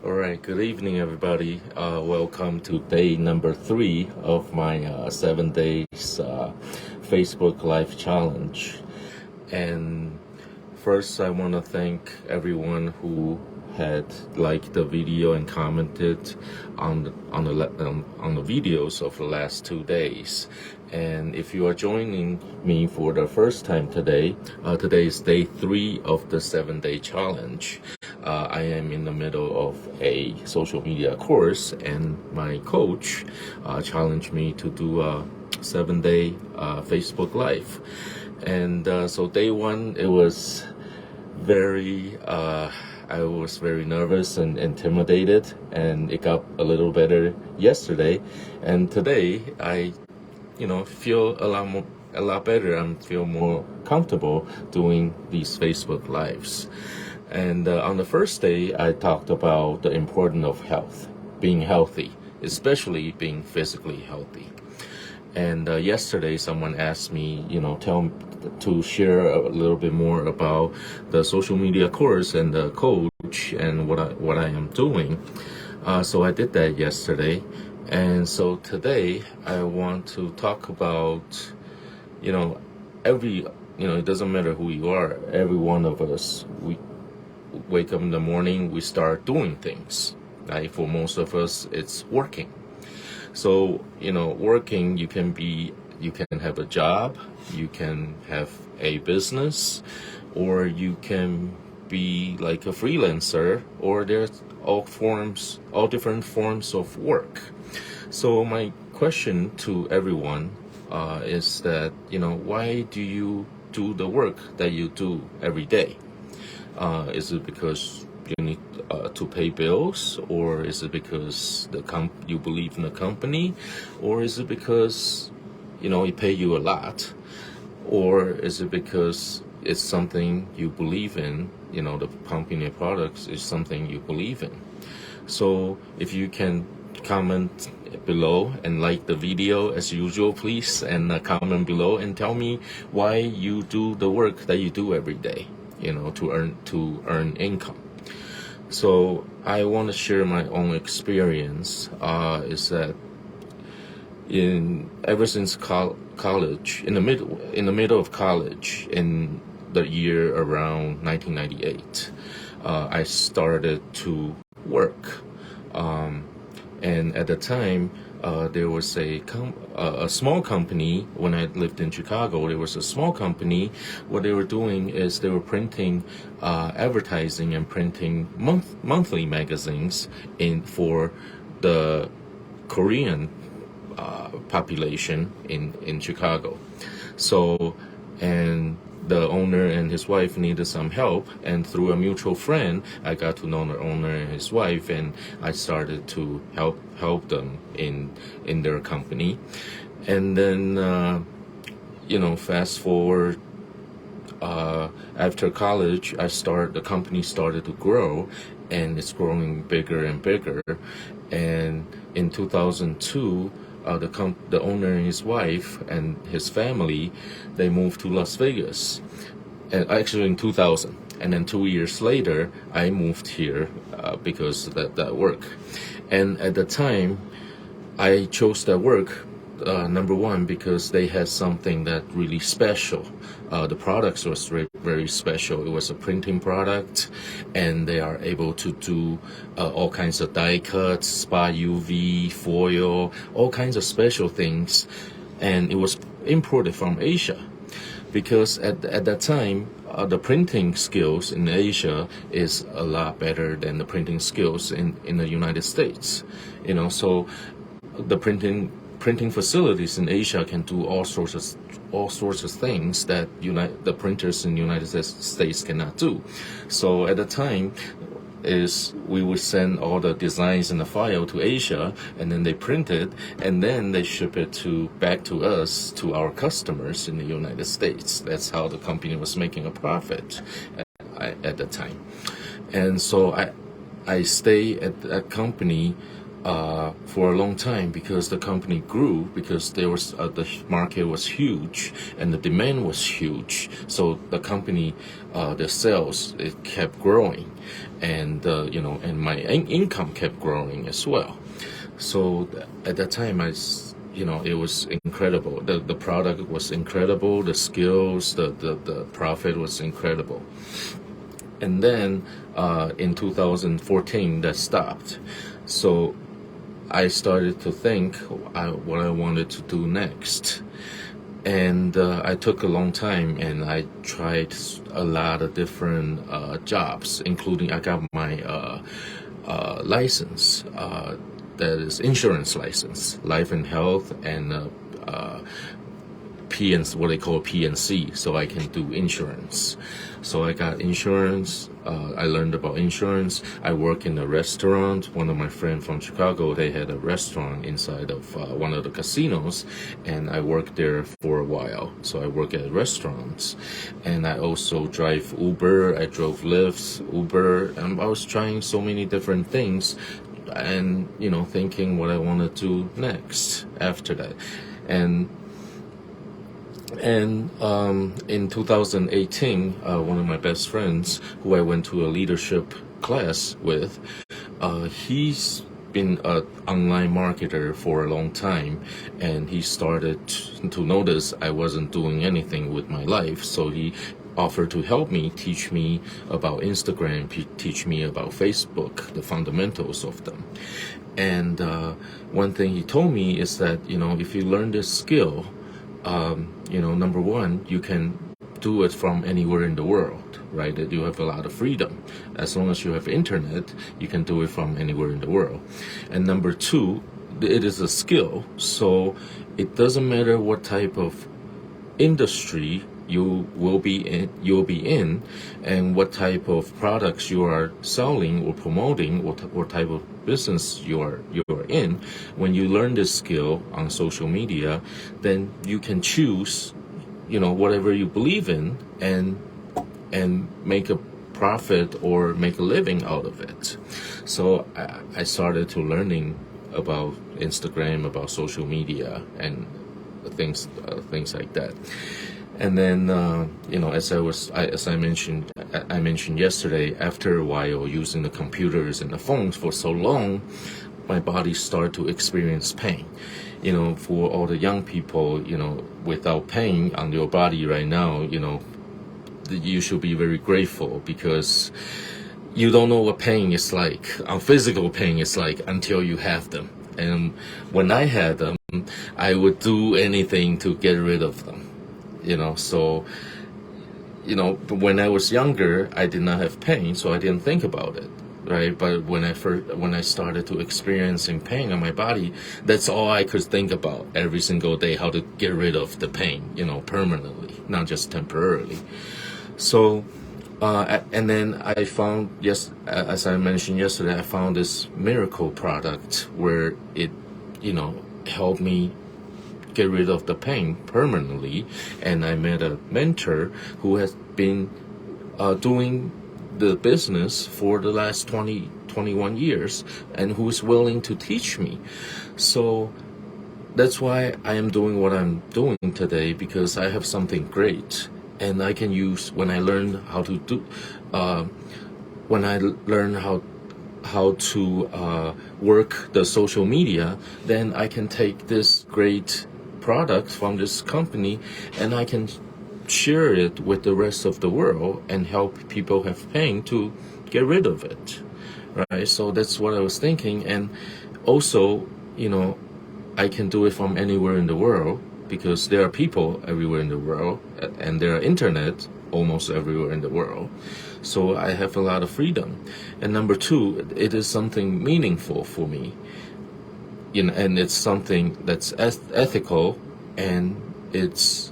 All right, good evening, everybody. Welcome to day number 3 of my 7 days Facebook Live challenge. And first, I want to thank everyone who had liked the video and commented on the videos of the last 2 days. And if you are joining me for the first time today, today is day 3 of the 7-day challenge. I am in the middle of a social media course, and my coach challenged me to do a 7-day Facebook Live. And so day 1, it was I was very nervous and intimidated, and it got a little better yesterday. And today, I feel a lot better. I feel more comfortable doing these Facebook Lives. And on the first day, I talked about the importance of health, being healthy, especially being physically healthy. And yesterday, someone asked me, to share a little bit more about the social media course and the coach and what I am doing. So I did that yesterday. And so today, I want to talk about, it doesn't matter who you are, every one of us, we wake up in the morning, we start doing things. Right? For most of us, it's working. So, working, you can have a job, you can have a business, or you can be like a freelancer, or there's all different forms of work. So my question to everyone is that, why do you do the work that you do every day? Is it because you need to pay bills, or is it because you believe in the company, or is it because it pay you a lot, or is it because it's something you believe in? The company products is something you believe in. So if you can comment below and like the video as usual, please, and comment below and tell me why you do the work that you do every day, to earn income. So I want to share my own experience. Is that ever since college, in the middle of college, in the year around 1998, I started to work. And at the time, there was a small company. When I lived in Chicago, there was a small company. What they were doing is they were printing advertising and printing monthly magazines for the Korean population in Chicago. So, and the owner and his wife needed some help, and through a mutual friend, I got to know the owner and his wife, and I started to help them in their company. And then, fast forward, after college, the company started to grow, and it's growing bigger and bigger. And in 2002, the owner and his wife and his family, they moved to Las Vegas. And actually in 2000. And then 2 years later, I moved here because of that work. And at the time, I chose that work, number one, because they had something that really special. The products was very special. It was a printing product, and they are able to do all kinds of die cuts, spa UV, foil, all kinds of special things. And it was imported from Asia, because at that time, the printing skills in Asia is a lot better than the printing skills in the United States. So the printing facilities in Asia can do all sorts of things that the printers in the United States cannot do. So at the time, we would send all the designs in the file to Asia, and then they print it, and then they ship it back to us, to our customers in the United States. That's how the company was making a profit at the time. And so I stay at that company for a long time because the company grew because there was the market was huge and the demand was huge. So the company, the sales it kept growing, and and my income kept growing as well. So at that time, it was incredible. The product was incredible. The skills, the profit was incredible. And then in 2014, that stopped. So I started to think what I wanted to do next. And I took a long time and I tried a lot of different jobs, including I got my license, that is insurance license, life and health, and what they call PNC, so I can do insurance. So I got insurance. I learned about insurance. I work in a restaurant. One of my friends from Chicago, they had a restaurant inside of one of the casinos, and I worked there for a while. So I work at restaurants, and I also drive Uber. I drove Lyft, Uber, and I was trying so many different things, and thinking what I want to do next after that, and in 2018, one of my best friends, who I went to a leadership class with, he's been an online marketer for a long time, and he started to notice I wasn't doing anything with my life, so he offered to help me, teach me about Instagram, teach me about Facebook, the fundamentals of them. And one thing he told me is that, if you learn this skill, number one, you can do it from anywhere in the world, right? That you have a lot of freedom. As long as you have internet, you can do it from anywhere in the world. And number two, it is a skill, so it doesn't matter what type of industry you'll be in, and what type of products you are selling or promoting, or what type of business you are in. When you learn this skill on social media, then you can choose, whatever you believe in, and make a profit or make a living out of it. So I started to learning about Instagram, about social media, and things like that. And then, as I mentioned yesterday, after a while using the computers and the phones for so long, my body started to experience pain. For all the young people, without pain on your body right now, you should be very grateful, because you don't know what pain is like, physical pain is like, until you have them. And when I had them, I would do anything to get rid of them. So when I was younger, I did not have pain, so I didn't think about it, right? But when I started to experiencing pain on my body, that's all I could think about every single day, how to get rid of the pain, permanently, not just temporarily. So, and then I found, as I mentioned yesterday, I found this miracle product where it, helped me get rid of the pain permanently. And I met a mentor who has been doing the business for the last 21 years, and who's willing to teach me. So that's why I am doing what I'm doing today, because I have something great, and I can use when I learn how to do, when I learn how to work the social media, then I can take this great product from this company and I can share it with the rest of the world and help people have pain to get rid of it, right? So that's what I was thinking. And also, I can do it from anywhere in the world, because there are people everywhere in the world, and there are internet almost everywhere in the world. So I have a lot of freedom. And number two, it is something meaningful for me, and it's something that's ethical, and it's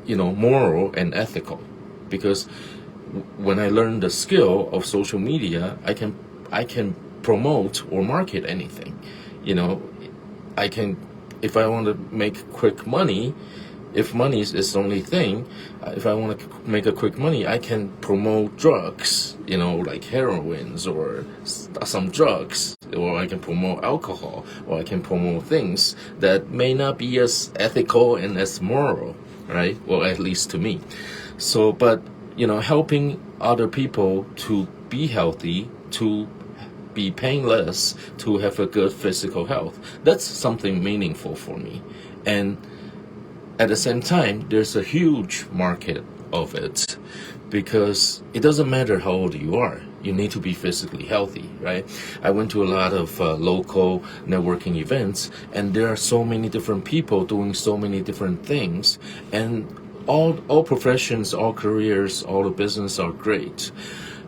moral and ethical, because when I learn the skill of social media, I can promote or market anything. I can, if I want to make quick money, if money is the only thing, if I want to make a quick money, I can promote drugs, like heroines or some drugs, or I can promote alcohol, or I can promote things that may not be as ethical and as moral, right? Well, at least to me. So, but, helping other people to be healthy, to be painless, to have a good physical health, that's something meaningful for me. And at the same time, there's a huge market of it, because it doesn't matter how old you are. You need to be physically healthy, right? I went to a lot of local networking events, and there are so many different people doing so many different things, and all professions, all careers, all the business are great.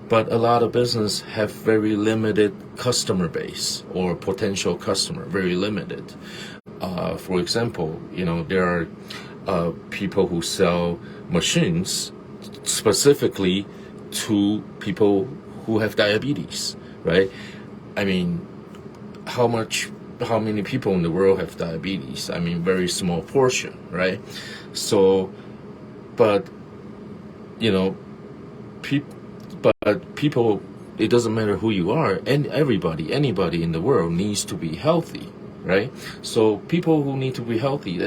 But a lot of business have very limited customer base or potential customer, very limited. For example, there are people who sell machines specifically to people who have diabetes, right? I mean, how many people in the world have diabetes? I mean, very small portion, right? So, but, people, it doesn't matter who you are, and anybody in the world needs to be healthy, right? So people who need to be healthy,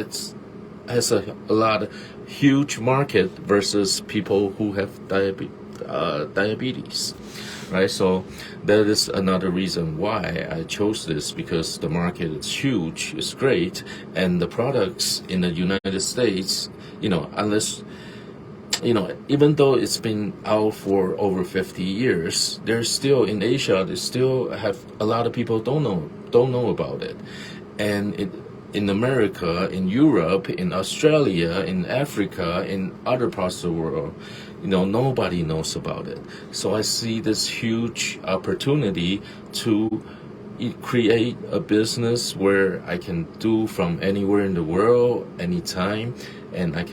has a lot of huge market versus people who have diabetes, right? So that is another reason why I chose this, because the market is huge, it's great, and the products in the United States, unless even though it's been out for over 50 years, there's still in Asia, they still have a lot of people don't know about it, and in America, in Europe, in Australia, in Africa, in other parts of the world, nobody knows about it. So I see this huge opportunity to create a business where I can do from anywhere in the world, anytime, and I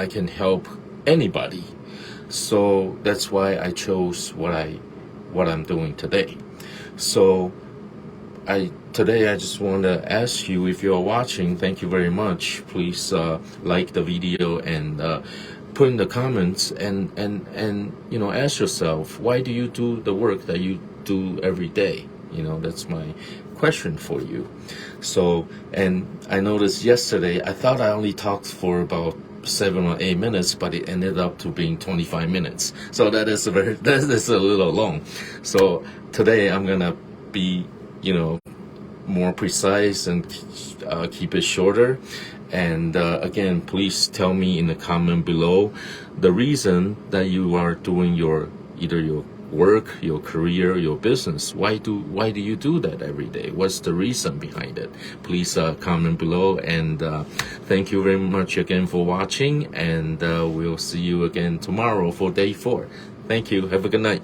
can help anybody. So that's why I chose what I'm doing today. So today I just want to ask you, if you're watching, thank you very much. Please like the video and put in the comments and ask yourself, why do you do the work that you do every day? That's my question for you. So, and I noticed yesterday, I thought I only talked for about 7 or 8 minutes, but it ended up to being 25 minutes. So that is a little long. So today I'm gonna be, more precise and keep it shorter. And again, please tell me in the comment below the reason that you are doing either your work, your career, your business. Why do you do that every day? What's the reason behind it? Please comment below, and thank you very much again for watching, and we'll see you again tomorrow for day 4. Thank you. Have a good night.